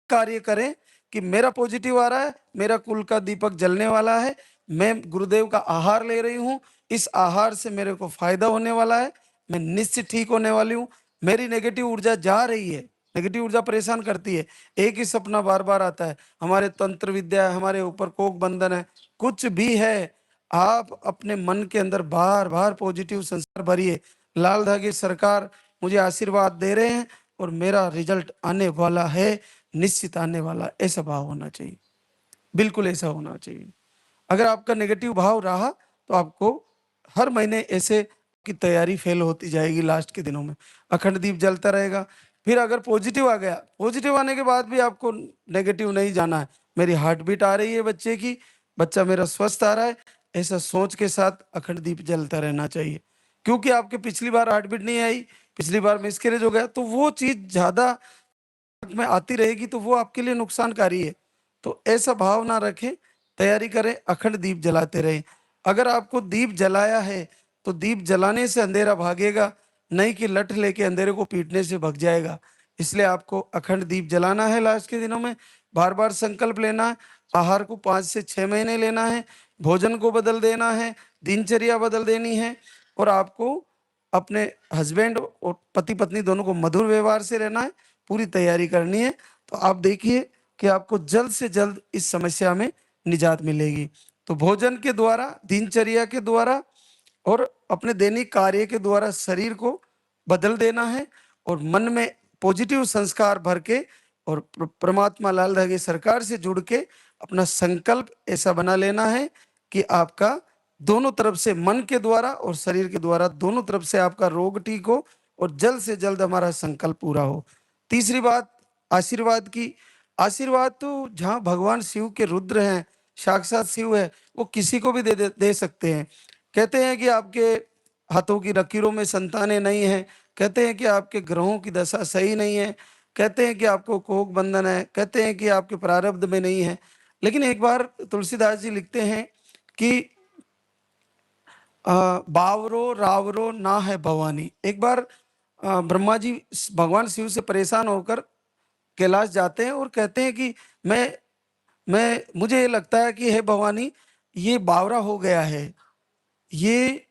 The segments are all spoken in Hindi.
कार्य करें कि मेरा पॉजिटिव आ रहा है, मेरा कुल का दीपक जलने वाला है, मैं गुरुदेव का आहार ले रही हूँ, इस आहार से मेरे को फायदा होने वाला है, मैं निश्चित ठीक होने वाली हूँ, मेरी नेगेटिव ऊर्जा जा रही है। नेगेटिव ऊर्जा परेशान करती है, एक ही सपना बार बार आता है, हमारे तंत्र विद्या है, हमारे ऊपर कोक बंधन है, कुछ भी है, आप अपने मन के अंदर बार बार पॉजिटिव संस्कार भरिए। लाल धागे सरकार मुझे आशीर्वाद दे रहे हैं और मेरा रिजल्ट आने वाला है, निश्चित आने वाला, ऐसा भाव होना चाहिए, बिल्कुल ऐसा होना चाहिए। अगर आपका नेगेटिव भाव रहा तो आपको हर महीने ऐसे की तैयारी फेल होती जाएगी, लास्ट के दिनों में अखंड दीप जलता रहेगा। फिर अगर पॉजिटिव आ गया, पॉजिटिव आने के बाद भी आपको नेगेटिव नहीं जाना है, मेरी हार्ट बीट आ रही है बच्चे की, बच्चा मेरा स्वस्थ आ रहा है, ऐसा सोच के साथ अखंड दीप जलता रहना चाहिए। क्योंकि आपके पिछली बार हार्ट बीट नहीं आई, पिछली बार मिसकैरेज हो गया, तो वो चीज ज्यादा में आती रहेगी तो वो आपके लिए नुकसानकारी है। तो ऐसा भाव ना रखें, तैयारी करें, अखंड दीप जलाते रहें। अगर आपको दीप जलाया है तो दीप जलाने से अंधेरा भागेगा, नहीं कि लठ लेके अंधेरे को पीटने से भग जाएगा। इसलिए आपको अखंड दीप जलाना है लास्ट के दिनों में, बार बार संकल्प लेना है, आहार को 5 से 6 महीने लेना है, भोजन को बदल देना है, दिनचर्या बदल देनी है, और आपको अपने हस्बैंड और पति पत्नी दोनों को मधुर व्यवहार से रहना है, पूरी तैयारी करनी है। तो आप देखिए कि आपको जल्द से जल्द इस समस्या में निजात मिलेगी। तो भोजन के द्वारा, दिनचर्या के द्वारा और अपने दैनिक कार्य के द्वारा शरीर को बदल देना है और मन में पॉजिटिव संस्कार भर के और परमात्मा लाल धागे सरकार से जुड़ के अपना संकल्प ऐसा बना लेना है कि आपका दोनों तरफ से, मन के द्वारा और शरीर के द्वारा, दोनों तरफ से आपका रोग ठीक हो और जल्द से जल्द हमारा संकल्प पूरा हो। तीसरी बात, आशीर्वाद की। आशीर्वाद तो जहाँ भगवान शिव के रुद्र हैं, साक्षात शिव है, वो किसी को भी दे सकते हैं। कहते हैं कि आपके हाथों की लकीरों में संतानें नहीं हैं, कहते हैं कि आपके ग्रहों की दशा सही नहीं है, कहते हैं कि आपको कोक बंधन है, कहते हैं कि आपके प्रारब्ध में नहीं है। लेकिन एक बार तुलसीदास जी लिखते हैं कि बावरो रावरो ना है भवानी। एक बार ब्रह्मा जी भगवान शिव से परेशान होकर कैलाश जाते हैं और कहते हैं कि मैं मुझे ये लगता है कि हे भवानी, ये बावरा हो गया है, ये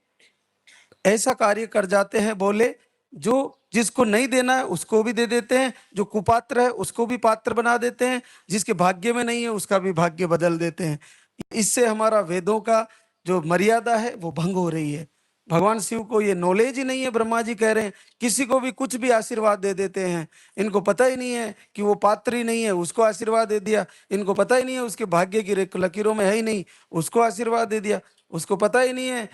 ऐसा कार्य कर जाते हैं, बोले जो जिसको नहीं देना है उसको भी दे देते हैं, जो कुपात्र है उसको भी पात्र बना देते हैं, जिसके भाग्य में नहीं है उसका भी भाग्य बदल देते हैं। इससे हमारा वेदों का जो मर्यादा है वो भंग हो रही है। भगवान शिव को ये नॉलेज ही नहीं है, ब्रह्मा जी कह रहे हैं किसी को भी कुछ भी आशीर्वाद दे देते हैं। इनको पता ही नहीं है कि वो पात्र ही नहीं है, उसको आशीर्वाद दे दिया। इनको पता ही नहीं है उसके भाग्य की लकीरों में है ही नहीं, उसको आशीर्वाद दे दिया। उसको पता ही नहीं है